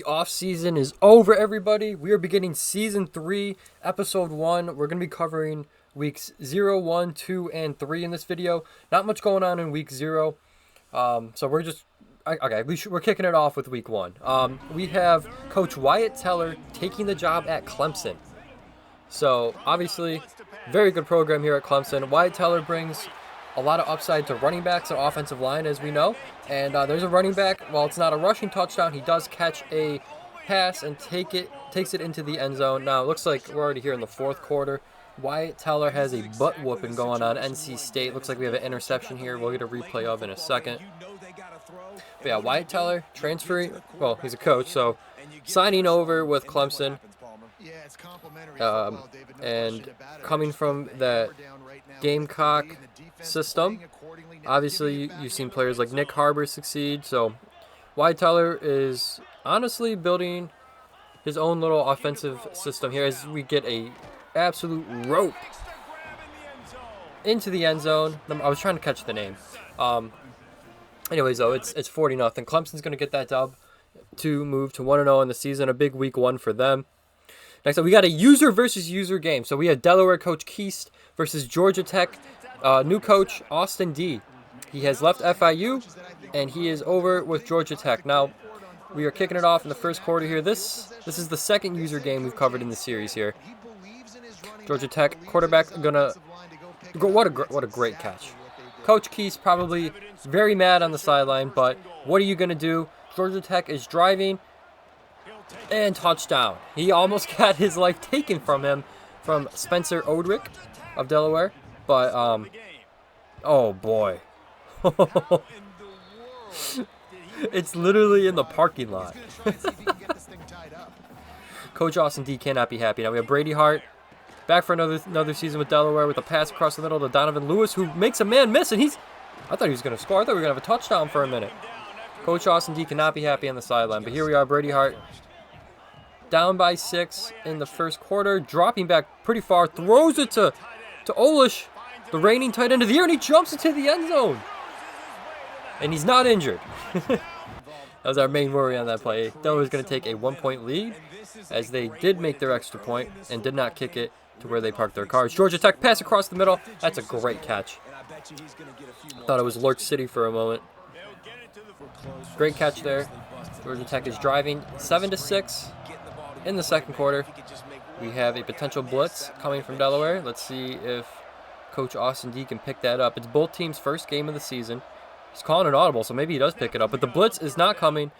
off season is over, everybody. We are beginning season 3, episode 1. We're going to be covering weeks 0, 1, 2, and 3 in this video. Not much going on in week 0. So we're just we're kicking it off with week 1. We have Coach Wyatt Teller taking the job at Clemson. So obviously, very good program here at Clemson. Wyatt Teller brings a lot of upside to running backs and offensive line, as we know. And there's a running back. While it's not a rushing touchdown, he does catch a pass and takes it into the end zone. Now, it looks like we're already here in the fourth quarter. Wyatt Teller has a butt whooping going on NC State. Looks like we have an interception here. We'll get a replay of in a second. But yeah, Wyatt Teller transferring. Well, he's a coach, so signing over with Clemson. And coming from that Gamecock system, obviously you've seen players like Nick Harbor succeed. So Wyatt Teller is honestly building his own little offensive system here as we get a absolute rope into the end zone. I was trying to catch the name. Anyways, though, it's 40-0. Clemson's going to get that dub to move to 1-0 in the season. A big week 1 for them. Next up, we got a user versus user game. So we have Delaware coach Keast versus Georgia Tech new coach Austin D. He has left FIU, and he is over with Georgia Tech. Now, we are kicking it off in the first quarter here. This is the second user game we've covered in the series here. Georgia Tech quarterback gonna go. What a great catch. Coach Keast probably very mad on the sideline, but what are you gonna do? Georgia Tech is driving. And touchdown. He almost got his life taken from him from Spencer Odrick of Delaware. But, oh boy. It's literally in the parking lot. Coach Austin D cannot be happy. Now we have Brady Hart back for another season with Delaware with a pass across the middle to Donovan Lewis, who makes a man miss, and I thought he was going to score. I thought we were going to have a touchdown for a minute. Coach Austin D cannot be happy on the sideline. But here we are, Brady Hart. Down by 6 in the first quarter, dropping back pretty far, throws it to Olish, the reigning tight end of the year, and he jumps into the end zone. And he's not injured. That was our main worry on that play. Delaware's going to take a 1-point lead, as they did make their extra point and did not kick it to where they parked their cars. Georgia Tech pass across the middle. That's a great catch. Thought it was Lurk City for a moment. Great catch there. Georgia Tech is driving 7-6. In the second quarter, we have a potential blitz coming from Delaware. Let's see if Coach Austin D can pick that up. It's both teams' first game of the season. He's calling an audible, so maybe he does pick it up. But the blitz is not coming.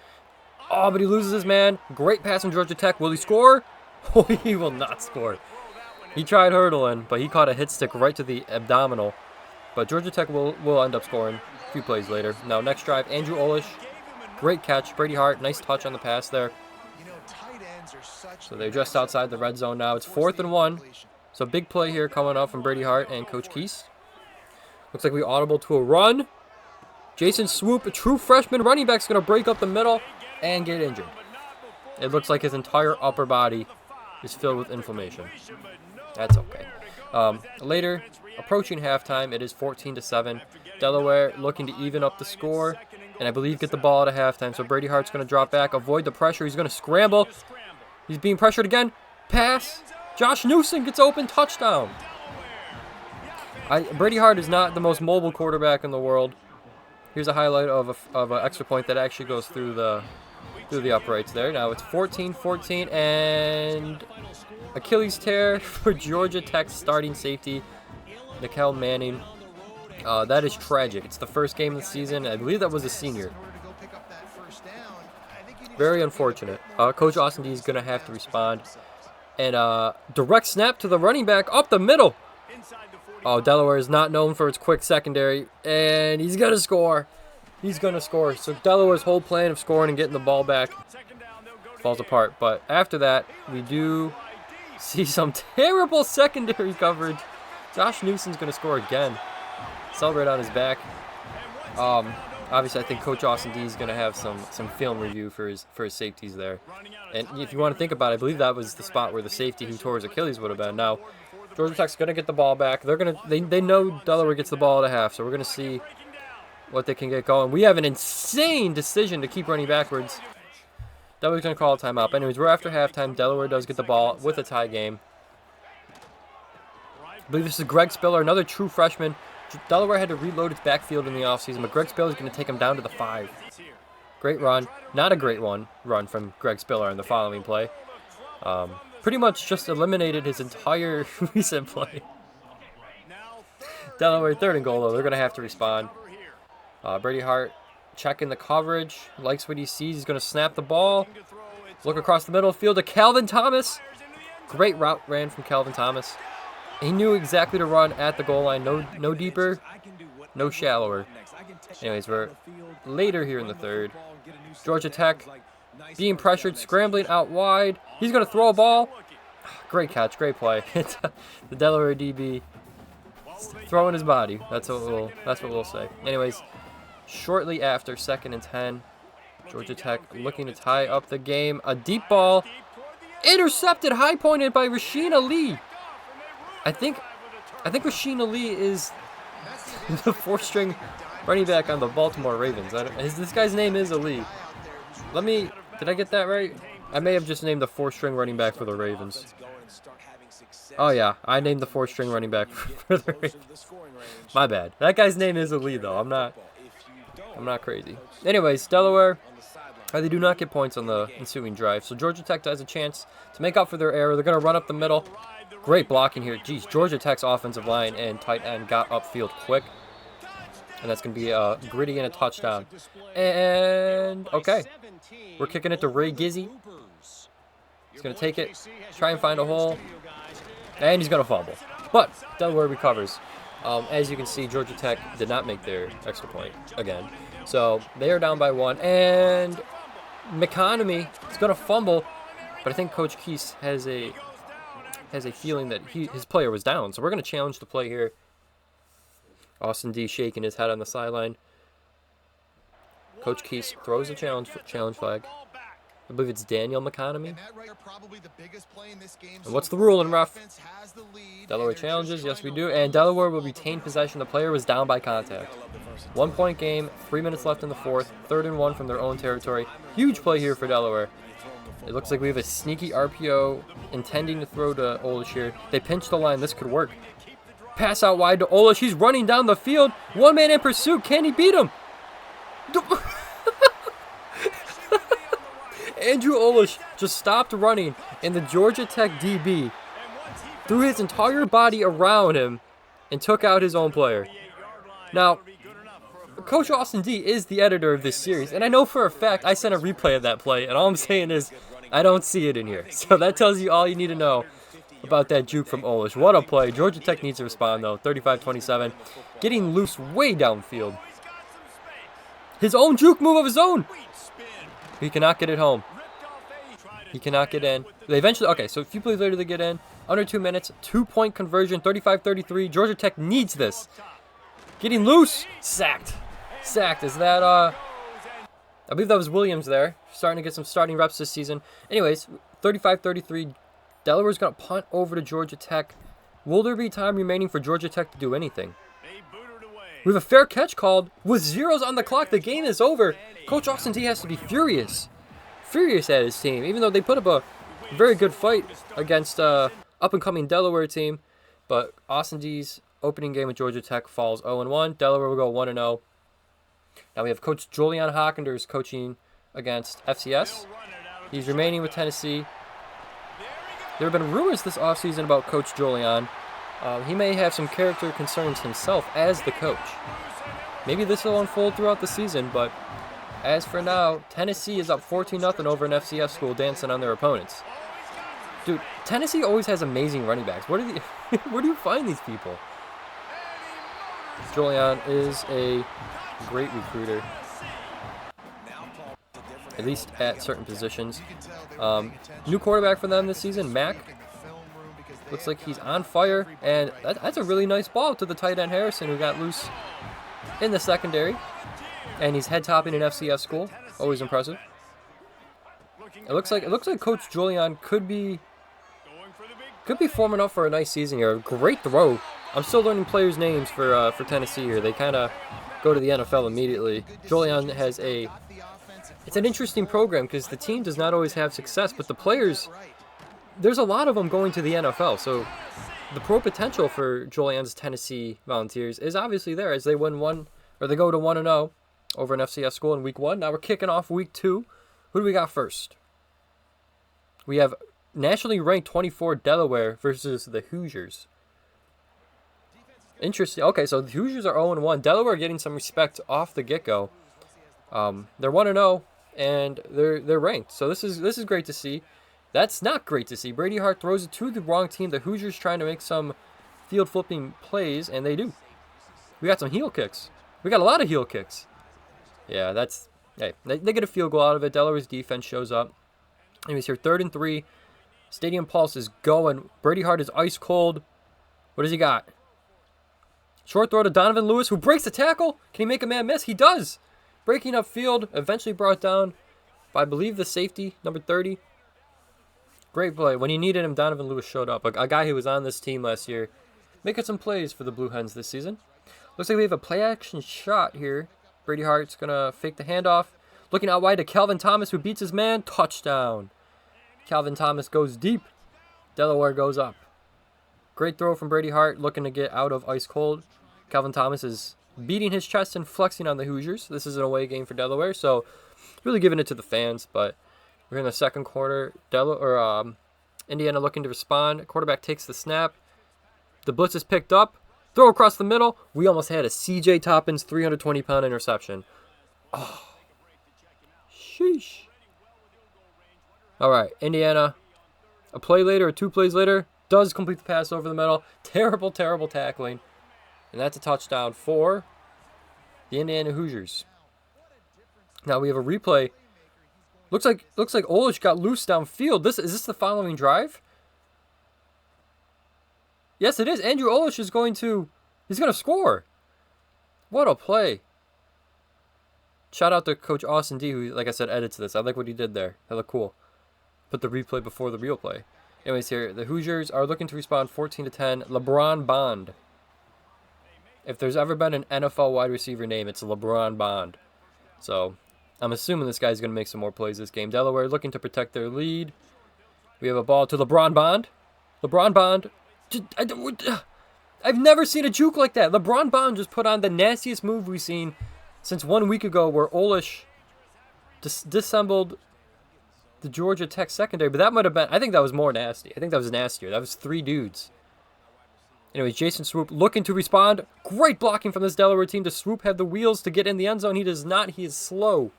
Oh, but he loses his man. Great pass from Georgia Tech. Will he score? Oh, he will not score. He tried hurdling, but he caught a hit stick right to the abdominal. But Georgia Tech will end up scoring a few plays later. Now, next drive, Andrew Olish. Great catch. Brady Hart, nice touch on the pass there. So they're just outside the red zone now. It's 4th and 1. So big play here coming up from Brady Hart and Coach Keast. Looks like we audible to a run. Jason Swoop, a true freshman running back, is going to break up the middle and get injured. It looks like his entire upper body is filled with inflammation. That's okay. Later, approaching halftime, it is 14-7. Delaware looking to even up the score, and I believe get the ball at a halftime. So Brady Hart's going to drop back, avoid the pressure. He's going to scramble. He's being pressured again. Pass. Josh Newsom gets open. Touchdown. Brady Hart is not the most mobile quarterback in the world. Here's a highlight of an extra point that actually goes through the uprights there. Now it's 14-14 and Achilles tear for Georgia Tech starting safety Ncaa Manning. That is tragic. It's the first game of the season. I believe that was a senior. Very unfortunate. Coach Austin D is going to have to respond. And direct snap to the running back up the middle. Oh, Delaware is not known for its quick secondary. And he's going to score. He's going to score. So Delaware's whole plan of scoring and getting the ball back falls apart. But after that, we do see some terrible secondary coverage. Josh Newsom's going to score again. Celebrate on his back. Obviously, I think Coach Austin D is going to have some film review for his safeties there. And if you want to think about it, I believe that was the spot where the safety who tore his Achilles would have been. Now, Georgia Tech's going to get the ball back. They know Delaware gets the ball at a half, so we're going to see what they can get going. We have an insane decision to keep running backwards. Delaware's going to call a timeout. But anyways, we're after halftime. Delaware does get the ball with a tie game. I believe this is Greg Spiller, another true freshman. Delaware had to reload its backfield in the offseason, but Greg Spiller is going to take him down to the 5. Great run. Not a great run from Greg Spiller in the following play. Pretty much just eliminated his entire recent play. Delaware 3rd and goal, though. They're going to have to respond. Brady Hart checking the coverage. Likes what he sees. He's going to snap the ball. Look across the middle field to Calvin Thomas. Great route ran from Calvin Thomas. He knew exactly to run at the goal line. No deeper, no shallower. Anyways, we're later here in the 3rd. Georgia Tech being pressured, scrambling out wide. He's going to throw a ball. Great catch, great play. The Delaware DB throwing his body. That's what we'll say. Anyways, shortly after 2nd and 10, Georgia Tech looking to tie up the game. A deep ball, intercepted, high pointed by Rasheen Lee. I think Rasheen Lee is the 4th-string running back on the Baltimore Ravens. This guy's name is Ali. Did I get that right? I may have just named the 4th-string running back for the Ravens. Oh yeah, I named the 4th-string running back for the Ravens. My bad. That guy's name is Ali though. I'm not crazy. Anyways, Delaware, they do not get points on the ensuing drive. So Georgia Tech has a chance to make up for their error. They're going to run up the middle. Great blocking here. Geez, Georgia Tech's offensive line and tight end got upfield quick. And that's going to be a gritty and a touchdown. And, okay. We're kicking it to Ray Gizzy. He's going to take it, try and find a hole. And he's going to fumble. But Delaware recovers. As you can see, Georgia Tech did not make their extra point again. So they are down by 1. And McConomy is going to fumble. But I think Coach Keese has a feeling that his player was down. So we're going to challenge the play here. Austin D shaking his head on the sideline. Coach Keese throws a challenge flag. I believe it's Daniel McConomy. And what's the rule in ref? Delaware challenges. Yes, we do. And Delaware will retain possession. The player was down by contact. 1-point game. 3 minutes left in the 4th. 3rd and 1 from their own territory. Huge play here for Delaware. It looks like we have a sneaky RPO intending to throw to Olish here. They pinch the line. This could work. Pass out wide to Olish. He's running down the field. 1 man in pursuit. Can he beat him? Andrew Olish just stopped running, and the Georgia Tech DB threw his entire body around him and took out his own player. Now, Coach Austin D is the editor of this series, and I know for a fact I sent a replay of that play, and all I'm saying is I don't see it in here. So that tells you all you need to know about that juke from Olish. What a play. Georgia Tech needs to respond, though. 35-27. Getting loose way downfield. His own juke move of his own. He cannot get it home. He cannot get in. They eventually, okay, so a few plays later they get in. Under 2 minutes, 2-point conversion, 35-33. Georgia Tech needs this. Getting loose. Sacked. Is that, I believe that was Williams there. Starting to get some starting reps this season. Anyways, 35-33. Delaware's going to punt over to Georgia Tech. Will there be time remaining for Georgia Tech to do anything? We have a fair catch called with zeros on the clock. The game is over. Coach Austin D has to be furious. Furious at his team, even though they put up a very good fight against up-and-coming Delaware team. But Austin D's opening game with Georgia Tech falls 0-1. Delaware will go 1-0. Now we have Coach Julian Hockenders coaching against FCS. He's remaining with Tennessee. There have been rumors this offseason about Coach Julian. He may have some character concerns himself as the coach. Maybe this will unfold throughout the season, but as for now, Tennessee is up 14-0 over an FCS school dancing on their opponents. Dude, Tennessee always has amazing running backs. Where do you find these people? Julian is a great recruiter, at least at certain positions. New quarterback for them this season, Mack. Looks like he's on fire, and that's a really nice ball to the tight end Harrison, who got loose in the secondary. And he's head topping an FCS school. Always impressive. It looks like Coach Julian could be forming up for a nice season here. Great throw. I'm still learning players' names for Tennessee here. They kind of go to the NFL immediately. Julian has a it's an interesting program because the team does not always have success, but the players, there's a lot of them going to the NFL. So the pro potential for Julian's Tennessee Volunteers is obviously there as they win one, or they go to 1-0 over an FCS school in week 1. Now we're kicking off week 2. Who do we got first? We have nationally ranked 24 Delaware versus the Hoosiers. Interesting. Okay, so the Hoosiers are 0-1. Delaware getting some respect off the get-go. They're 1-0 and they're ranked. So this is great to see. That's not great to see. Brady Hart throws it to the wrong team. The Hoosiers trying to make some field flipping plays, and they do. We got some heel kicks. We got a lot of heel kicks. Yeah, that's... Hey, they get a field goal out of it. Delaware's defense shows up. Anyways, here, 3rd and 3. Stadium Pulse is going. Brady Hart is ice cold. What does he got? Short throw to Donovan Lewis, who breaks the tackle. Can he make a man miss? He does. Breaking up field, eventually brought down by, I believe, the safety, number 30. Great play. When you needed him, Donovan Lewis showed up. A guy who was on this team last year. Making some plays for the Blue Hens this season. Looks like we have a play-action shot here. Brady Hart's going to fake the handoff. Looking out wide to Calvin Thomas, who beats his man. Touchdown. Calvin Thomas goes deep. Delaware goes up. Great throw from Brady Hart, looking to get out of ice cold. Calvin Thomas is beating his chest and flexing on the Hoosiers. This is an away game for Delaware, so really giving it to the fans. But we're in the second quarter. Indiana looking to respond. Quarterback takes the snap. The blitz is picked up. Throw across the middle. We almost had a C.J. Toppins 320-pound interception. Oh. Sheesh. All right, Indiana, a play later, or 2 plays later, does complete the pass over the middle. Terrible, terrible tackling. And that's a touchdown for the Indiana Hoosiers. Now we have a replay. Looks like Olish got loose downfield. Is this the following drive? Yes, it is. Andrew Olish is he's going to score. What a play. Shout out to Coach Austin D, who, like I said, edits this. I like what he did there. That looked cool. Put the replay before the real play. Anyways, here, the Hoosiers are looking to respond 14-10. LeBron Bond. If there's ever been an NFL wide receiver name, it's LeBron Bond. So, I'm assuming this guy's going to make some more plays this game. Delaware looking to protect their lead. We have a ball to LeBron Bond. LeBron Bond. I've never seen a juke like that. LeBron Bond just put on the nastiest move we've seen since 1 week ago, where Olish disassembled the Georgia Tech secondary. But that might have been, I think that was more nasty. I think that was nastier. That was 3 dudes. Anyways, Jason Swoop looking to respond. Great blocking from this Delaware team. Does Swoop have the wheels to get in the end zone? He does not. He is slow.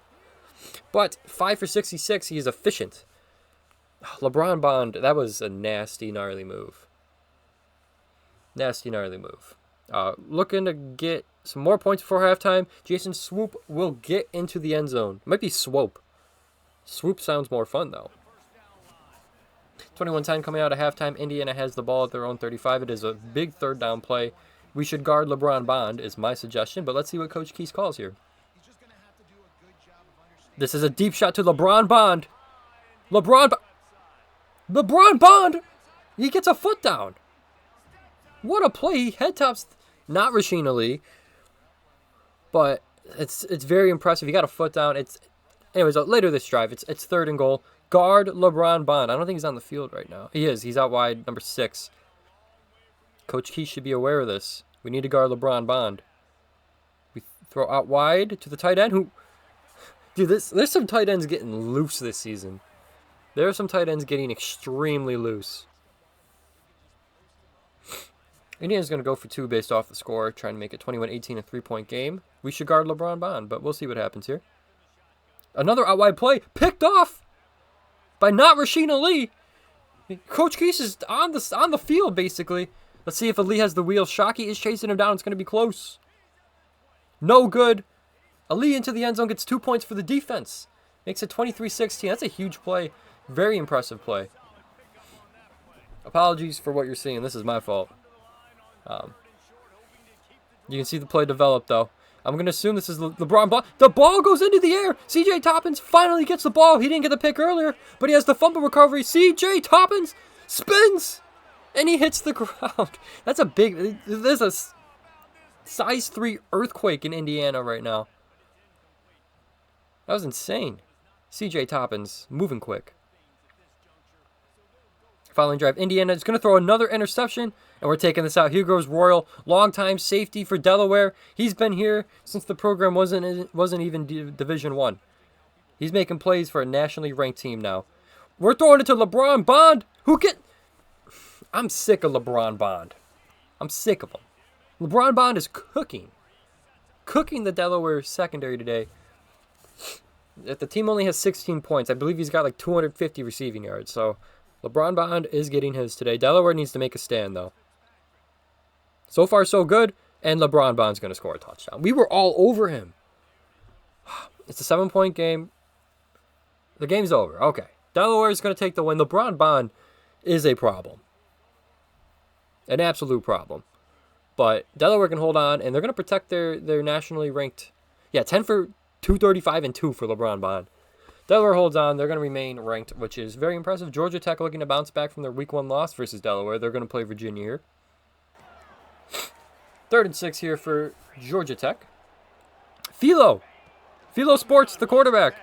But 5 for 66. He is efficient. LeBron Bond, that was a nasty, gnarly move. Nasty, gnarly move. Looking to get some more points before halftime. Jason Swoop will get into the end zone. It might be Swope. Swoop sounds more fun, though. 21-10 coming out of halftime. Indiana has the ball at their own 35. It is a big 3rd down play. We should guard LeBron Bond, is my suggestion. But let's see what Coach Keys calls here. This is a deep shot to LeBron Bond. LeBron Bond! He gets a foot down. What a play. He head tops, not Rasheen Ali. But it's very impressive. He got a foot down. Anyways, later this drive, it's 3rd and goal. Guard LeBron Bond. I don't think he's on the field right now. He is. He's out wide, number 6. Coach Key should be aware of this. We need to guard LeBron Bond. We throw out wide to the tight end who... Dude, there's some tight ends getting loose this season. There are some tight ends getting extremely loose. Indiana's going to go for 2 based off the score, trying to make it 21-18, a 3-point game. We should guard LeBron Bond, but we'll see what happens here. Another out wide play, picked off by not Rasheen Ali. Coach Keys is on the field, basically. Let's see if Ali has the wheel. Shockey is chasing him down. It's going to be close. No good. Ali into the end zone, gets 2 points for the defense. Makes it 23-16. That's a huge play. Very impressive play. Apologies for what you're seeing. This is my fault. You can see the play develop, though. I'm going to assume this is LeBron Bond. The ball goes into the air. C.J. Toppins finally gets the ball. He didn't get the pick earlier, but he has the fumble recovery. C.J. Toppins spins, and he hits the ground. That's a big... There's a size 3 earthquake in Indiana right now. That was insane. CJ Toppins moving quick. Following drive, Indiana is going to throw another interception, and we're taking this out. Here goes Royal, longtime safety for Delaware. He's been here since the program wasn't even Division I. He's making plays for a nationally ranked team now. We're throwing it to LeBron Bond. I'm sick of LeBron Bond. I'm sick of him. LeBron Bond is cooking the Delaware secondary today. The team only has 16 points. I believe he's got like 250 receiving yards, so LeBron Bond is getting his today. Delaware needs to make a stand, though. So far, so good. And LeBron Bond's going to score a touchdown. We were all over him. It's a 7-point game. The game's over. Okay. Delaware is going to take the win. LeBron Bond is a problem. An absolute problem. But Delaware can hold on, and they're going to protect their nationally ranked. Yeah, 10 for 235 and 2 for LeBron Bond. Delaware holds on. They're going to remain ranked, which is very impressive. Georgia Tech looking to bounce back from their Week 1 loss versus Delaware. They're going to play Virginia here. 3rd and 6 here for Georgia Tech. Philo Sports, the quarterback.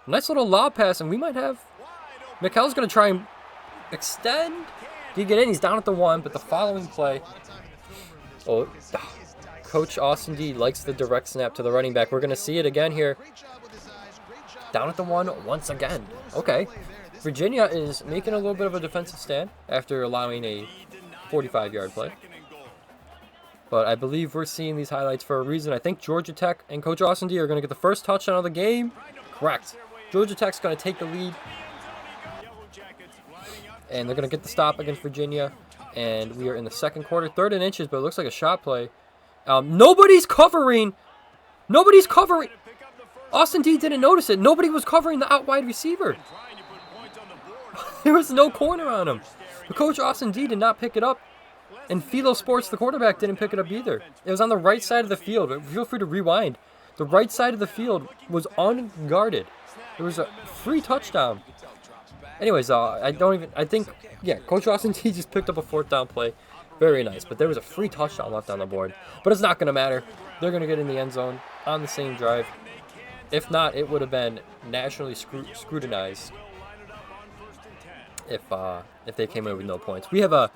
Nice little lob pass, and we might have... McKell's going to try and extend. Did he get in? He's down at the 1, but the following play... Oh, Coach Austin D likes the direct snap to the running back. We're going to see it again here. Down at the 1 once again. Okay. Virginia is making a little bit of a defensive stand after allowing a 45-yard play. But I believe we're seeing these highlights for a reason. I think Georgia Tech and Coach Austin D are going to get the first touchdown of the game. Correct. Georgia Tech's going to take the lead. And they're going to get the stop against Virginia. And we are in the second quarter. 3rd and inches, but it looks like a shot play. Nobody's covering. Austin D didn't notice it. Nobody was covering the out wide receiver. There was no corner on him. But Coach Austin D did not pick it up. And Philo Sports, the quarterback, didn't pick it up either. It was on the right side of the field. Feel free to rewind. The right side of the field was unguarded. There was a free touchdown. Anyways, Coach Austin D just picked up a 4th down play. Very nice. But there was a free touchdown left on the board. But it's not going to matter. They're going to get in the end zone on the same drive. If not, it would have been nationally scrutinized if they came in with no points. We have a...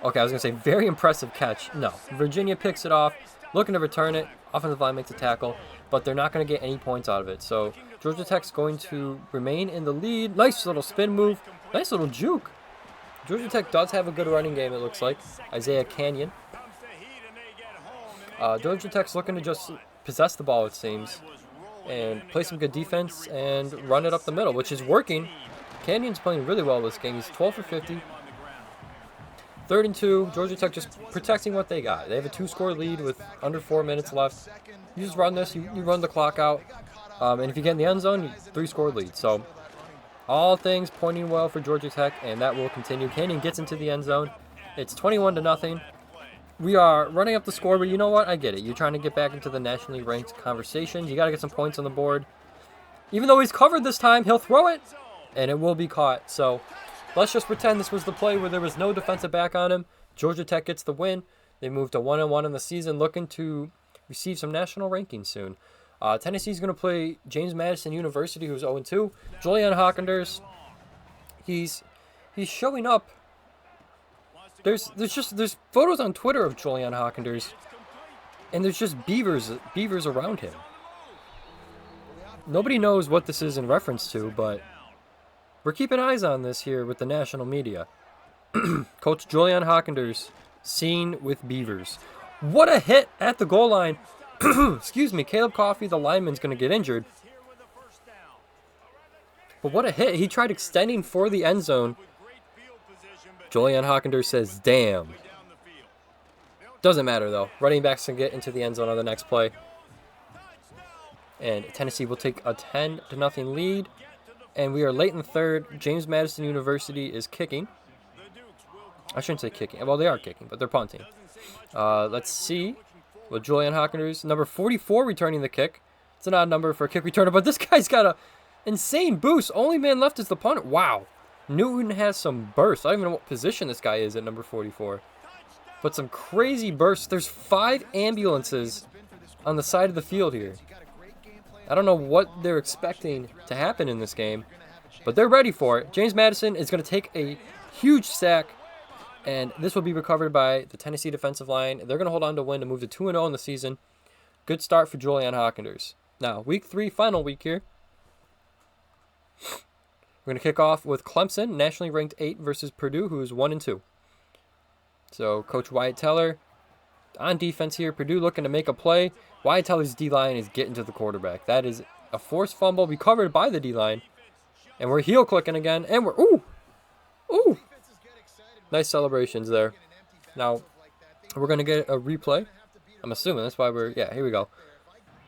Okay, I was going to say very impressive catch. No. Virginia picks it off, looking to return it. Offensive line makes a tackle, but they're not going to get any points out of it. So Georgia Tech's going to remain in the lead. Nice little spin move. Nice little juke. Georgia Tech does have a good running game, it looks like. Isaiah Canyon. Georgia Tech's looking to just possess the ball, it seems, and play some good defense and run it up the middle, which is working. Canyon's playing really well this game. He's 12 for 50. 3rd and 2. Georgia Tech just protecting what they got. They have a 2-score lead with under 4 minutes left. You just run this. You run the clock out. And if you get in the end zone, you 3-score lead. So all things pointing well for Georgia Tech, and that will continue. Canyon gets into the end zone. It's 21-0. We are running up the score, but you know what? I get it. You're trying to get back into the nationally ranked conversation. You got to get some points on the board. Even though he's covered this time, he'll throw it, and it will be caught. So let's just pretend this was the play where there was no defensive back on him. Georgia Tech gets the win. They move to 1-1 in the season, looking to receive some national rankings soon. Tennessee's going to play James Madison University, who's 0-2. Julian Hawkinders, he's showing up. There's photos on Twitter of Julian Hawkinders, and there's just beavers around him. Nobody knows what this is in reference to, but we're keeping eyes on this here with the national media. Coach Julian Hawkinders seen with beavers. What a hit at the goal line. Excuse me, Caleb Coffey, the lineman's going to get injured. But what a hit. He tried extending for the end zone. Julian Hawkinders says, damn. Doesn't matter, though. Running backs can get into the end zone on the next play. And Tennessee will take a 10-0 lead. And we are late in the 3rd. James Madison University is kicking. I shouldn't say kicking. Well, they are kicking, but they're punting. Let's see. With Julian Hawkinders, number 44 returning the kick. It's an odd number for a kick returner, but this guy's got a insane boost. Only man left is the punter. Wow. Newton has some burst. I don't even know what position this guy is at number 44. But some crazy bursts. There's 5 ambulances on the side of the field here. I don't know what they're expecting to happen in this game, but they're ready for it. James Madison is going to take a huge sack, and this will be recovered by the Tennessee defensive line. They're going to hold on to win to move to 2-0 in the season. Good start for Julian Hockenders. Now, week 3, final week here. We're going to kick off with Clemson, nationally ranked 8 versus Purdue, who is 1-2. So, Coach Wyatt Teller on defense here. Purdue looking to make a play. Wyatt Teller's D-line is getting to the quarterback. That is a forced fumble recovered by the D-line. And we're heel clicking again. And we're, ooh. Nice celebrations there. Now, we're going to get a replay. I'm assuming that's why yeah, here we go.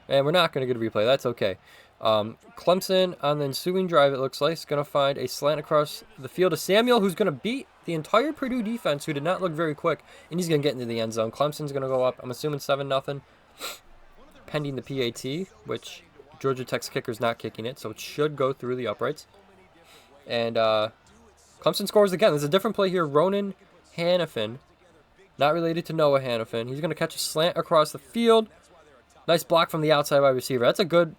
And we're not going to get a replay. That's okay. Clemson on the ensuing drive, it looks like, is going to find a slant across the field to Samuel, who's going to beat the entire Purdue defense, who did not look very quick, and he's going to get into the end zone. Clemson's going to go up, I'm assuming 7-0, pending the PAT, which Georgia Tech's kicker's not kicking it, so it should go through the uprights. And Clemson scores again. There's a different play here. Ronan Hannafin, not related to Noah Hannafin. He's going to catch a slant across the field. Nice block from the outside wide receiver. That's a good,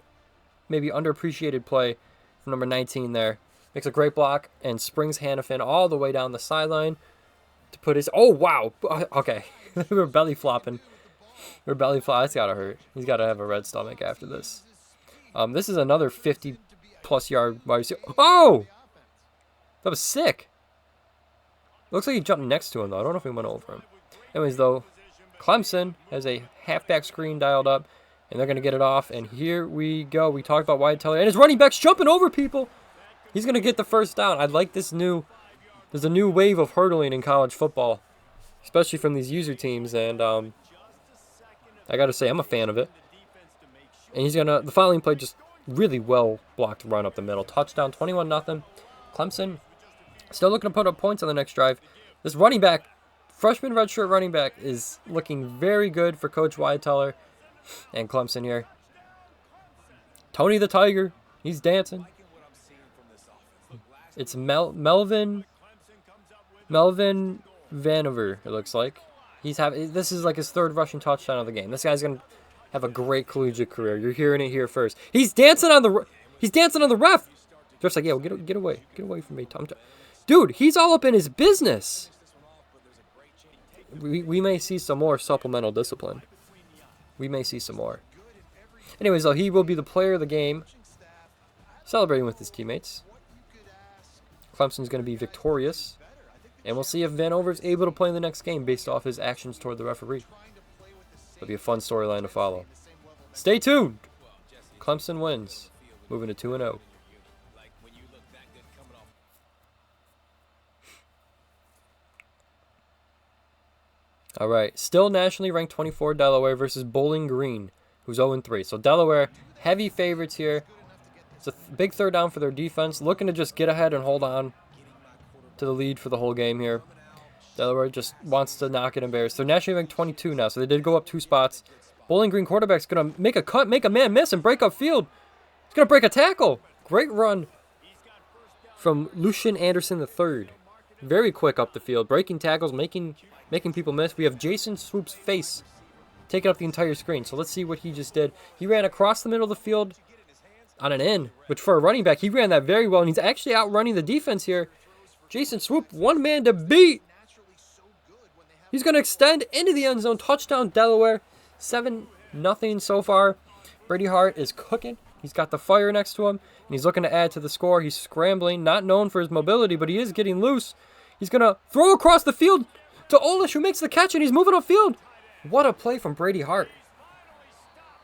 maybe underappreciated play from number 19 there. Makes a great block and springs Hannafin all the way down the sideline to put his... Oh, wow. Okay. We're belly flopping. That's got to hurt. He's got to have a red stomach after this. This is another 50-plus yard wide receiver. Oh! That was sick. Looks like he jumped next to him, though. I don't know if he went over him. Anyways, though, Clemson has a halfback screen dialed up, and they're going to get it off. And here we go. We talked about Wyatt Teller. And his running back's jumping over people. He's going to get the first down. I like this new... There's a new wave of hurdling in college football, especially from these user teams. And I got to say, I'm a fan of it. And he's going to... The following play, just really well blocked run up the middle. Touchdown, 21-0. Clemson still looking to put up points on the next drive. This running back, freshman redshirt running back, is looking very good for Coach Wyatt Teller and Clemson here. Tony the Tiger, he's dancing. It's Melvin Vanover, it looks like. This is like his 3rd rushing touchdown of the game. This guy's gonna have a great collegiate career. You're hearing it here first. He's dancing on the ref. Just like, yeah, well, get away from me, Tom. Dude, he's all up in his business. We may see some more supplemental discipline. We may see some more. Anyways, though, he will be the player of the game, celebrating with his teammates. Clemson's going to be victorious, and we'll see if Vanover is able to play in the next game based off his actions toward the referee. It'll be a fun storyline to follow. Stay tuned. Clemson wins, moving to 2-0. All right, still nationally ranked 24 Delaware versus Bowling Green, who's 0-3. So Delaware, heavy favorites here. It's a big 3rd down for their defense, looking to just get ahead and hold on to the lead for the whole game here. Delaware just wants to not get embarrassed. They're nationally ranked 22 now, so they did go up 2 spots. Bowling Green quarterback's going to make a cut, make a man miss, and break up field. He's going to break a tackle. Great run from Lucian Anderson III. Very quick up the field, breaking tackles, making people miss. We have Jason Swoop's face taking up the entire screen. So let's see what he just did. He ran across the middle of the field on an in, which for a running back, he ran that very well, and he's actually outrunning the defense here. Jason Swoop, one man to beat. He's going to extend into the end zone. Touchdown, Delaware. 7-0 so far. Brady Hart is cooking. He's got the fire next to him, and he's looking to add to the score. He's scrambling, not known for his mobility, but he is getting loose. He's going to throw across the field to Olish, who makes the catch, and he's moving upfield. What a play from Brady Hart.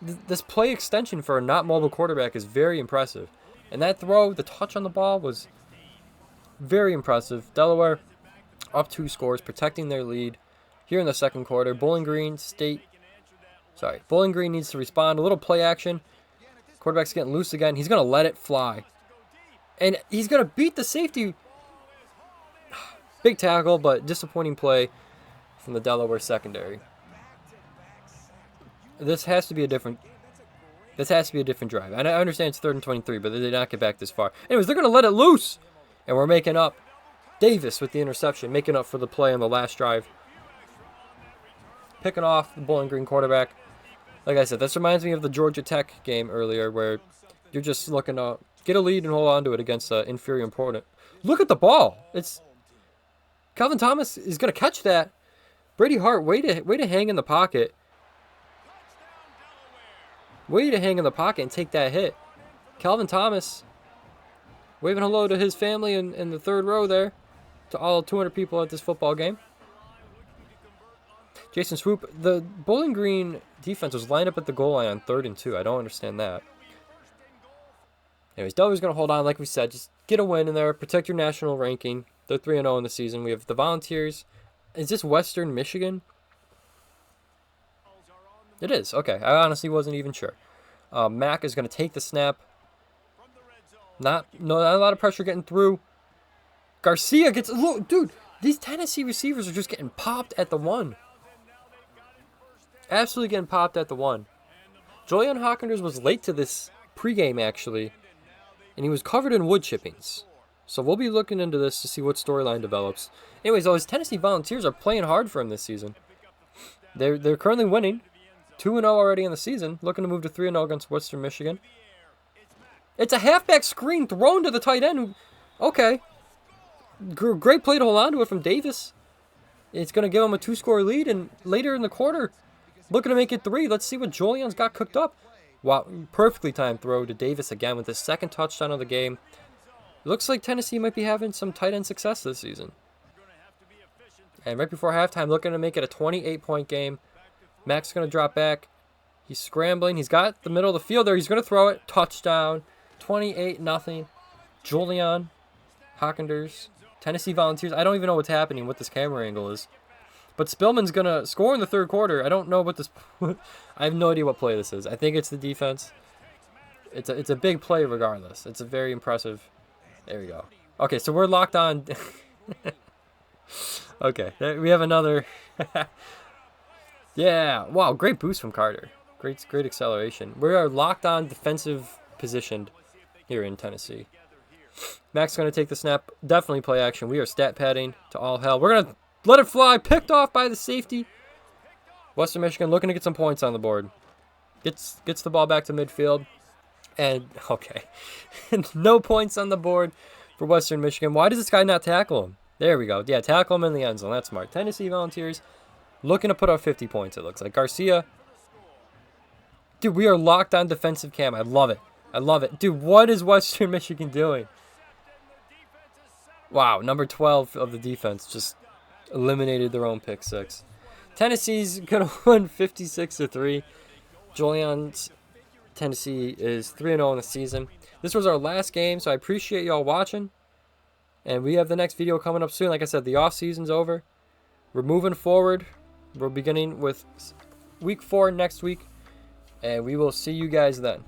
This play extension for a not mobile quarterback is very impressive. And that throw, the touch on the ball, was very impressive. Delaware up 2 scores, protecting their lead here in the 2nd quarter. Bowling Green needs to respond. A little play action. Quarterback's getting loose again. He's going to let it fly. And he's going to beat the safety. Big tackle, but disappointing play from the Delaware secondary. This has to be a different drive. And I understand it's 3rd and 23, but they did not get back this far. Anyways, they're going to let it loose. And we're making up. Davis with the interception, making up for the play on the last drive. Picking off the Bowling Green quarterback. Like I said, this reminds me of the Georgia Tech game earlier where you're just looking to get a lead and hold on to it against an inferior opponent. Look at the ball. It's Calvin Thomas is going to catch that. Brady Hart, way to hang in the pocket. Way to hang in the pocket and take that hit. Calvin Thomas waving hello to his family in the third row there. To all 200 people at this football game. Jason Swoop, the Bowling Green defense was lined up at the goal line on 3rd and 2. I don't understand that. Anyways, Delaware going to hold on, like we said. Just get a win in there. Protect your national ranking. They're 3-0 in the season. We have the Volunteers. Is this Western Michigan? It is. Okay, I honestly wasn't even sure. Mack is going to take the snap. Not a lot of pressure getting through. Garcia gets... Look, dude, these Tennessee receivers are just getting popped at the 1. Absolutely getting popped at the 1. Julian Hawkins was late to this pregame, actually. And he was covered in wood chippings. So we'll be looking into this to see what storyline develops. Anyways, those Tennessee Volunteers are playing hard for him this season. They're currently winning. 2-0 already in the season. Looking to move to 3-0 against Western Michigan. It's a halfback screen thrown to the tight end. Okay. Great play to hold on to it from Davis. It's going to give him a 2-score lead. And later in the quarter, looking to make it 3. Let's see what Julian's got cooked up. Wow, perfectly timed throw to Davis again with his 2nd touchdown of the game. It looks like Tennessee might be having some tight end success this season. And right before halftime, looking to make it a 28-point game. Mack's going to drop back. He's scrambling. He's got the middle of the field there. He's going to throw it. Touchdown. 28-0. Julian Hawkins. Tennessee Volunteers. I don't even know what's happening, what this camera angle is. But Spillman's going to score in the 3rd quarter. I don't know what this... I have no idea what play this is. I think it's the defense. It's a big play regardless. It's a very impressive... There we go. Okay, so we're locked on... Okay, we have another... Yeah, wow, great boost from Carter. Great acceleration. We are locked on defensive positioned here in Tennessee. Mack's going to take the snap. Definitely play action. We are stat padding to all hell. We're going to let it fly. Picked off by the safety. Western Michigan looking to get some points on the board. Gets the ball back to midfield. And, okay. No points on the board for Western Michigan. Why does this guy not tackle him? There we go. Yeah, tackle him in the end zone. That's smart. Tennessee Volunteers looking to put up 50 points, it looks like. Garcia. Dude, we are locked on defensive cam. I love it. I love it. Dude, what is Western Michigan doing? Wow, number 12 of the defense just eliminated their own pick 6. Tennessee's going to win 56-3. Julian's Tennessee is 3-0 in the season. This was our last game, so I appreciate y'all watching. And we have the next video coming up soon. Like I said, the off season's over. We're moving forward. We're beginning with week 4 next week. And we will see you guys then.